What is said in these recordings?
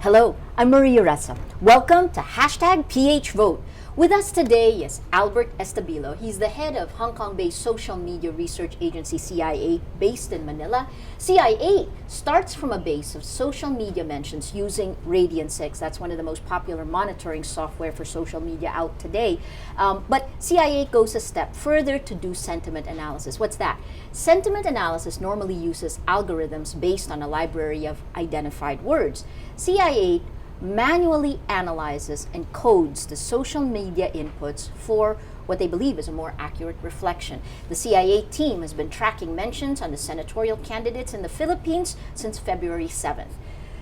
Hello, I'm Maria Ressa. Welcome to Hashtag PHVote. With us today is Albert Estabilo. He's the head of Hong Kong-based social media research agency CIA, based in Manila. CIA starts from a base of social media mentions using Radian6. That's one of the most popular monitoring software for social media out today. But CIA goes a step further to do sentiment analysis. What's that? Sentiment analysis normally uses algorithms based on a library of identified words. CIA manually analyzes and codes the social media inputs for what they believe is a more accurate reflection. The CIA team has been tracking mentions on the senatorial candidates in the Philippines since February 7th.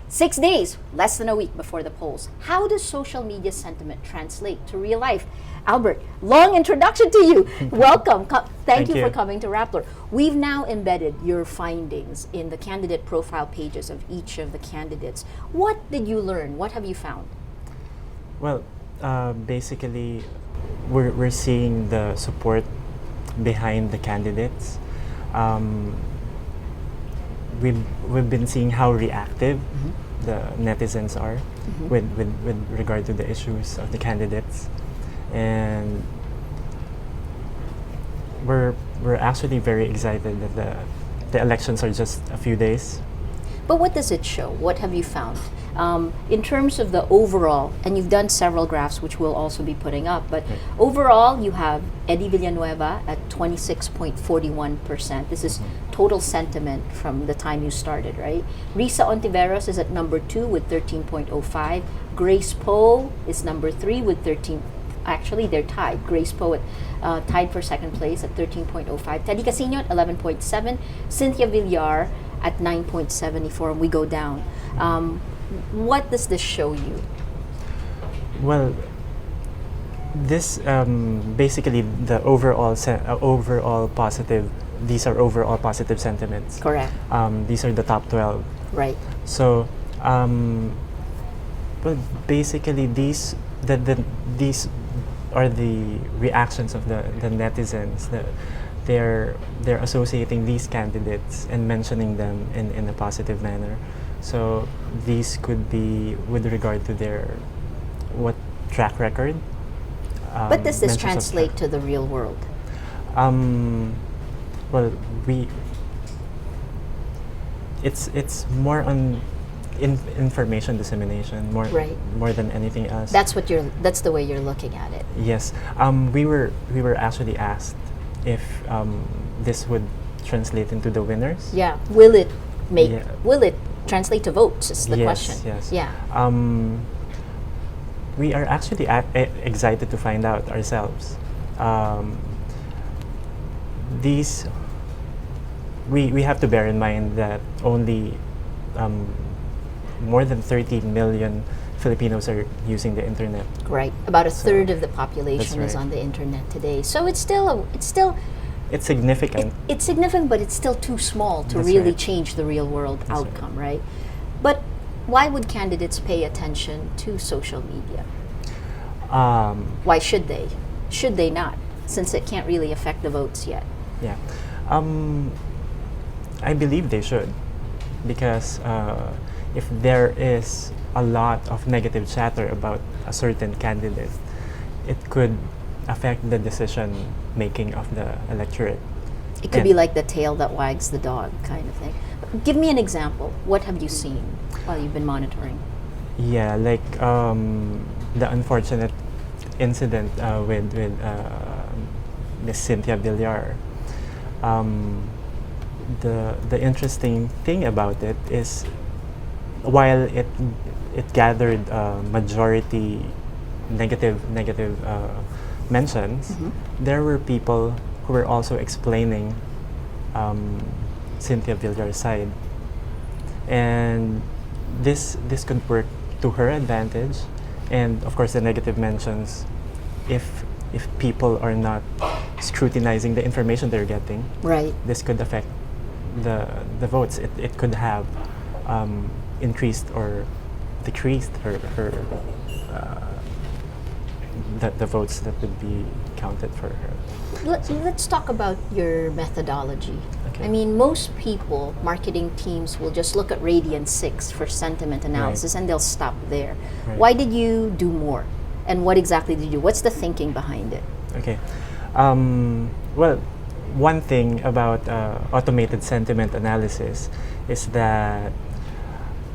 6 days, less than a week before the polls. How does social media sentiment translate to real life? Albert, long introduction to you. Welcome. Thank you for coming to Rappler. We've now embedded your findings in the candidate profile pages of each of the candidates. What did you learn? What have you found? Well, basically, we're seeing the support behind the candidates. We've been seeing how reactive the netizens are with regard to the issues of the candidates, and we're actually very excited that the elections are just a few days. But what does it show? What have you found? In terms of the overall, and you've done several graphs which we'll also be putting up, but overall you have Eddie Villanueva at 26.41%. This is total sentiment from the time you started, right? Risa Ontiveros is at number 2 with 13.05. Grace Poe is number 3 with 13. Actually, they're tied. Grace Poe tied for second place at 13.05. Teddy Casino at 11.7. Cynthia Villar at 9.74, and we go down. What does this show you? Well, this basically the overall positive. These are overall positive sentiments. Correct. These are the top 12. Right. So, well, basically these are the reactions of the netizens. They're associating these candidates and mentioning them in a positive manner. So these could be with regard to their track record. But does this translate to the real world? Well, it's more on information dissemination more than anything else. That's the way you're looking at it. Yes. We were actually asked if this would translate into the winners. Yeah. Will it translate to votes is the question. Yes. Yeah. We are actually excited to find out ourselves. These we have to bear in mind that only more than 30 million Filipinos are using the internet. Right. About a third of the population is on the internet today. So it's significant. It's significant, but it's still too small to really change the real world outcome, right? But why would candidates pay attention to social media? Why should they? Should they not? Since it can't really affect the votes yet. Yeah. I believe they should, because if there is a lot of negative chatter about a certain candidate, it could affect the decision making of the electorate. It could be like the tail that wags the dog kind of thing. Give me an example. What have you seen while you've been monitoring? Yeah, like the unfortunate incident with Miss Cynthia Villar. The interesting thing about it is, while it gathered majority negative mentions, there were people who were also explaining Cynthia Villar's side, and this could work to her advantage. And of course, the negative mentions, if people are not scrutinizing the information they're getting, this could affect the votes. It could have increased or decreased the votes that would be counted for her. Let's talk about your methodology. Okay. I mean, most people, marketing teams, will just look at Radian 6 for sentiment analysis and they'll stop there. Right. Why did you do more? And what exactly did you do? What's the thinking behind it? Okay. Well, one thing about automated sentiment analysis is that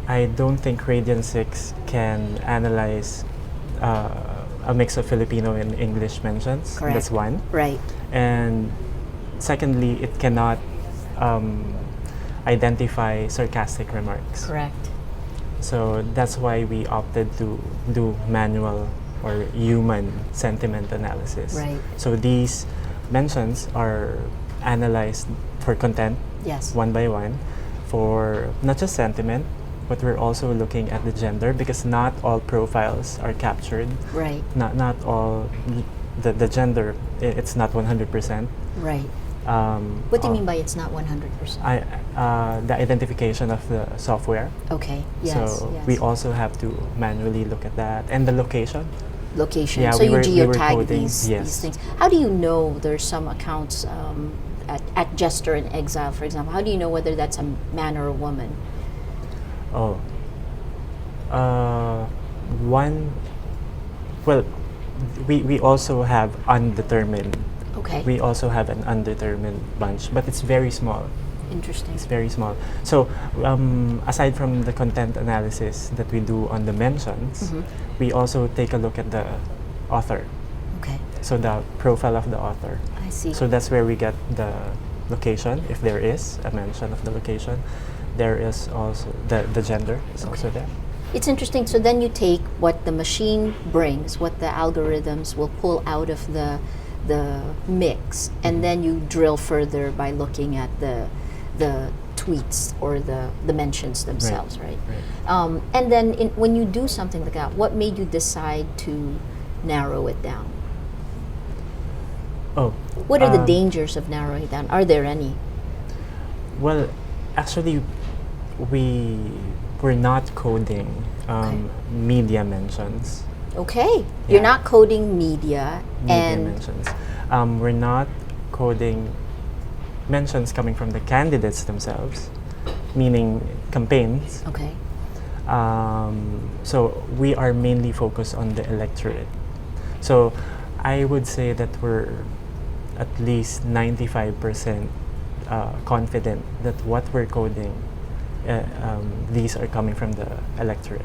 I don't think Radian 6 can analyze a mix of Filipino and English mentions. Correct. That's one. Right. And secondly, it cannot identify sarcastic remarks. Correct. So that's why we opted to do manual or human sentiment analysis. Right. So these mentions are analyzed for content Yes. one by one for not just sentiment, but we're also looking at the gender because not all profiles are captured. Right. Not all the gender, it's not 100%. Right. What do you mean by it's not 100%? The identification of the software. Okay. Yes. So yes. we also have to manually look at that, and the location. Location. Yeah, So we you were geotag coding, these yes. things. How do you know there's some accounts at Jester in Exile, for example? How do you know whether that's a man or a woman? Oh, one. Well, we also have undetermined. Okay. We also have an undetermined bunch, but it's very small. Interesting. It's very small. So, aside from the content analysis that we do on the mentions, Mhm. we also take a look at the author. Okay. So the profile of the author. I see. So that's where we get the location, if there is a mention of the location. There is also the gender is also there. It's interesting. So then you take what the machine brings, what the algorithms will pull out of the mix, and then you drill further by looking at the tweets or the mentions themselves, right? Right. And then when you do something like that, what made you decide to narrow it down? Oh. What are the dangers of narrowing it down? Are there any? Well, actually, we're not coding media mentions. Okay. You're Yeah. not coding media, Media and mentions. We're not coding mentions coming from the candidates themselves, meaning campaigns. okay. So we are mainly focused on the electorate. So I would say that we're at least 95% confident that what we're coding, these are coming from the electorate.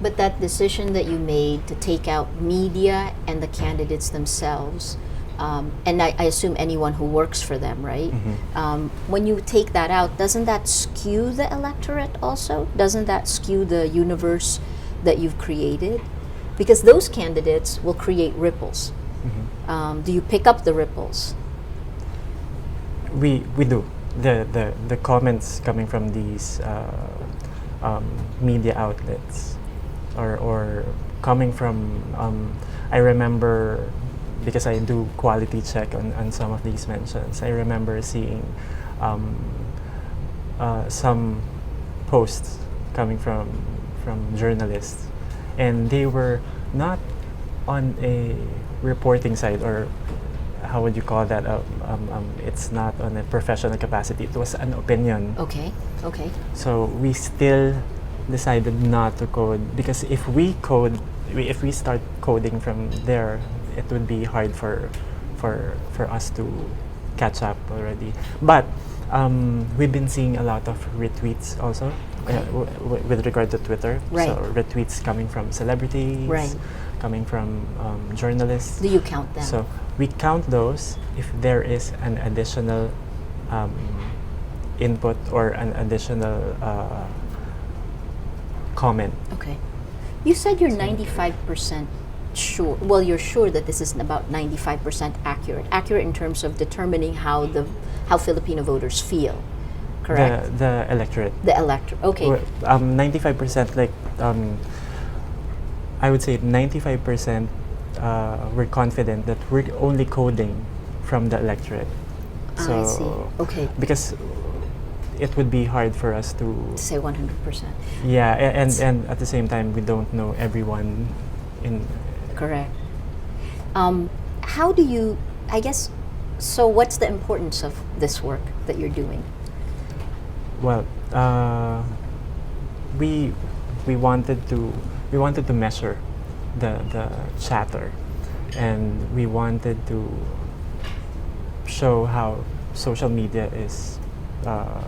But that decision that you made to take out media and the candidates themselves, and I assume anyone who works for them, right? When you take that out, doesn't that skew the electorate also? Doesn't that skew the universe that you've created? Because those candidates will create ripples. Do you pick up the ripples? We do. The comments coming from these media outlets or coming from I remember, because I do quality check on some of these mentions, I remember seeing some posts coming from journalists, and they were not on a reporting side, or how would you call that? It's not on a professional capacity. It was an opinion. Okay. Okay. So we still decided not to code, because if we start coding from there, it would be hard for us to catch up already. But we've been seeing a lot of retweets also with regard to Twitter. Right. So retweets coming from celebrities, Right. coming from journalists. Do you count them? So we count those if there is an additional input or an additional comment. Okay. You said you're 95% sure. Well, you're sure that this is about 95% accurate. Accurate in terms of determining how Filipino voters feel. Correct. The electorate. The electorate. Okay. 95%, like I would say 95%. We're confident that we're only coding from the electorate. So I see. Okay. because it would be hard for us to Say 100%. yeah, and at the same time we don't know everyone in. Correct. How do you? I guess So what's the importance of this work that you're doing? Well, we we wanted to measure the chatter, and we wanted to show how social media is uh,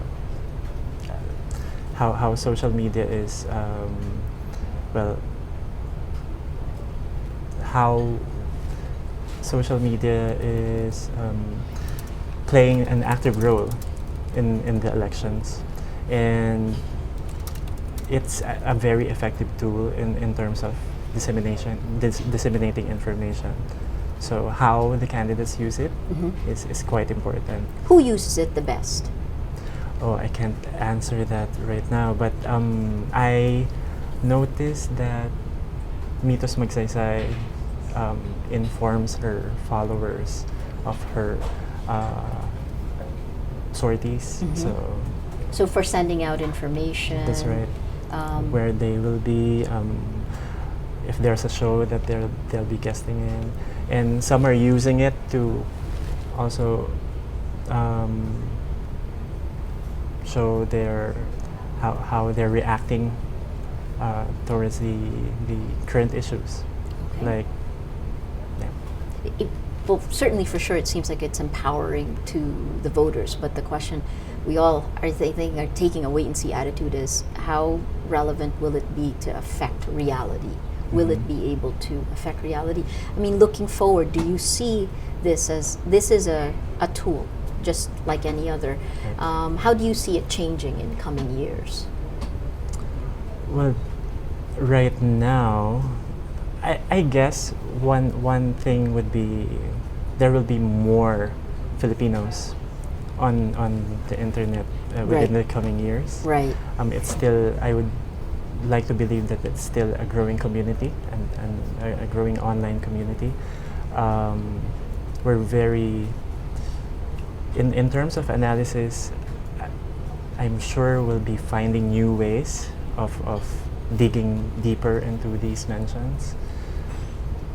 how social media is well how social media is playing an active role in the elections, and it's a very effective tool in terms of disseminating information. So how the candidates use it Mhm. is quite important. Who uses it the best? Oh, I can't answer that right now, but I noticed that Mitos Magsaysay informs her followers of her uh, sorties. Mhm. So for sending out information. That's right. Um, Where they will be, if there's a show that they'll be guesting in, and some are using it to also show how they're reacting towards the current issues, Okay. like well, certainly for sure, it seems like it's empowering to the voters. But the question we all are thinking, are taking a wait and see attitude is how relevant will it be to affect reality? Will it be able to affect reality? I mean, looking forward, do you see this as this is a tool, just like any other? How do you see it changing in coming years? Well, right now, I guess one thing would be there will be more Filipinos on the internet within Right. the coming years. Right. It's still, I would like to believe that it's still a growing community and a growing online community. We're very in terms of analysis. I'm sure we'll be finding new ways of digging deeper into these mentions.